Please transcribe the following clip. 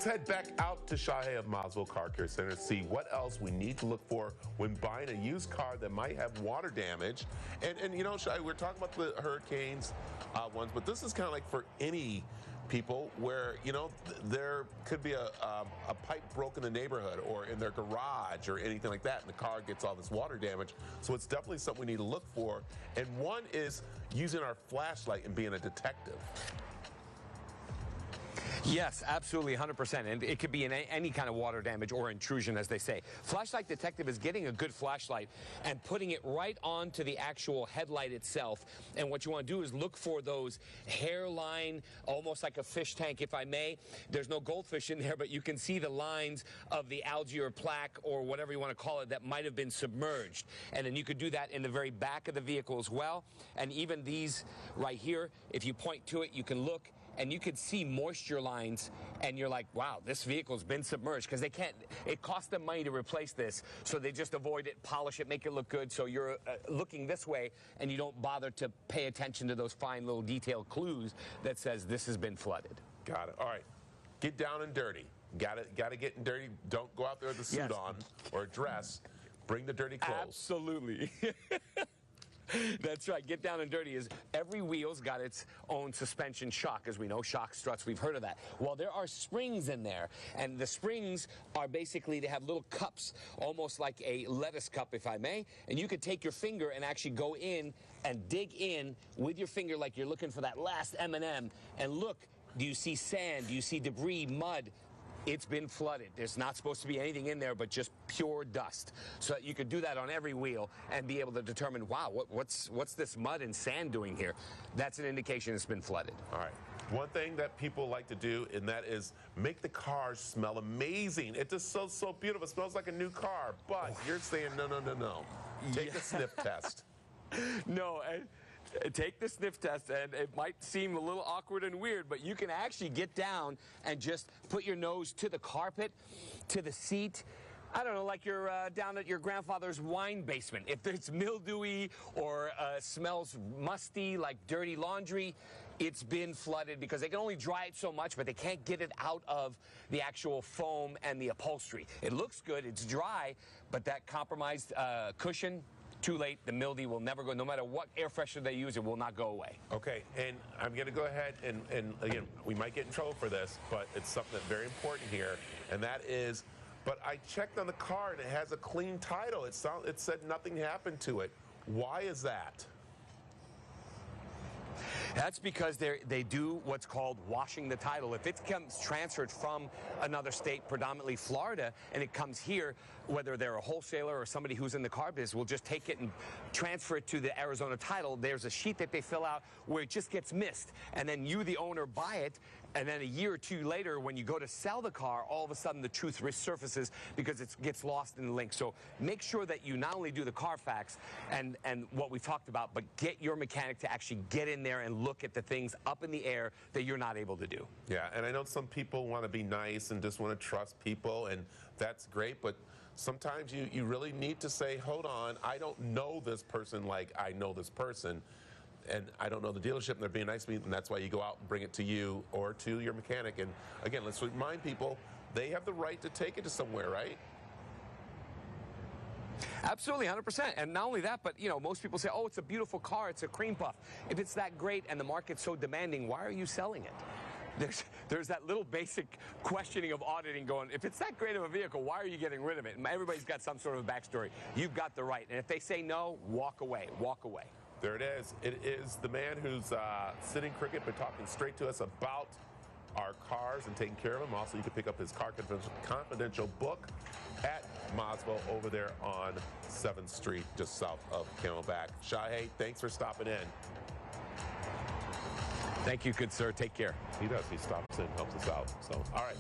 head back out to Shahe of Mazvo Car Care Center to see what else we need to look for when buying a used car that might have water damage. And you know, Shahe, we're talking about the hurricanes ones, but this is kind of like for any people where, you know, there could be a pipe broke in the neighborhood or in their garage or anything like that, and the car gets all this water damage. So it's definitely something we need to look for. And one is using our flashlight and being a detective. Yes, absolutely, 100%. And it could be in any kind of water damage or intrusion, as they say. Flashlight detective is getting a good flashlight and putting it right onto the actual headlight itself. And what you want to do is look for those hairline, almost like a fish tank, if I may. There's no goldfish in there, but you can see the lines of the algae or plaque or whatever you want to call it that might have been submerged. And then you could do that in the very back of the vehicle as well. And even these right here, if you point to it, you can look and you could see moisture lines, and you're like, wow, this vehicle's been submerged, because they can't, it costs them money to replace this, so they just avoid it, polish it, make it look good, so you're looking this way, and you don't bother to pay attention to those fine little detailed clues that says this has been flooded. Got it. All right. Get down and dirty. Got to get dirty. Don't go out there with a suit on or a dress. Bring the dirty clothes. Absolutely. That's right. Get down and dirty is every wheel's got its own suspension shock, as we know, shock struts. We've heard of that. Well, there are springs in there, and the springs are basically, they have little cups, almost like a lettuce cup, if I may, and you could take your finger and actually go in and dig in with your finger like you're looking for that last M&M, and look, do you see sand? Do you see debris, mud? It's been flooded. There's not supposed to be anything in there but just pure dust. So you could do that on every wheel and be able to determine, wow, what's this mud and sand doing here? That's an indication it's been flooded. All right. One thing that people like to do, and that is make the cars smell amazing. It just so beautiful. It smells like a new car. But you're saying, no. Take the sniff test. No, take the sniff test, and it might seem a little awkward and weird, but you can actually get down and just put your nose to the carpet, to the seat. I don't know, like you're down at your grandfather's wine basement. If it's mildewy or smells musty, like dirty laundry, it's been flooded, because they can only dry it so much, but they can't get it out of the actual foam and the upholstery. It looks good, it's dry, but that compromised cushion, too late. The mildew will never go. No matter what air freshener they use, it will not go away. Okay, and I'm going to go ahead and again, we might get in trouble for this, but it's something that's very important here, and that is, but I checked on the car and it has a clean title. It said nothing happened to it. Why is that? That's because they do what's called washing the title. If it comes transferred from another state, predominantly Florida, and it comes here, whether they're a wholesaler or somebody who's in the car business will just take it and transfer it to the Arizona title. There's a sheet that they fill out where it just gets missed, and then you, the owner, buy it, and then a year or two later, when you go to sell the car, all of a sudden the truth resurfaces because it gets lost in the link. So make sure that you not only do the CARFAX and what we talked about, but get your mechanic to actually get in there and look at the things up in the air that you're not able to do. Yeah, and I know some people want to be nice and just want to trust people, and that's great, but sometimes you really need to say, hold on, I don't know this person like I know this person, and I don't know the dealership, and they're being nice to me, and that's why you go out and bring it to you or to your mechanic. And again, let's remind people, they have the right to take it to somewhere, right? Absolutely, 100%. And not only that, but, you know, most people say, oh, it's a beautiful car, it's a cream puff. If it's that great and the market's so demanding, why are you selling it? There's that little basic questioning of auditing going, if it's that great of a vehicle, why are you getting rid of it? And everybody's got some sort of a backstory. You've got the right. And if they say no, walk away, walk away. There it is. It is the man who's sitting cricket but talking straight to us about our cars and taking care of them. Also, you can pick up his Car Confidential book at Mazvo over there on 7th Street, just south of Camelback. Shahe, thanks for stopping in. Thank you, good sir. Take care. He does. He stops in, helps us out. So, all right.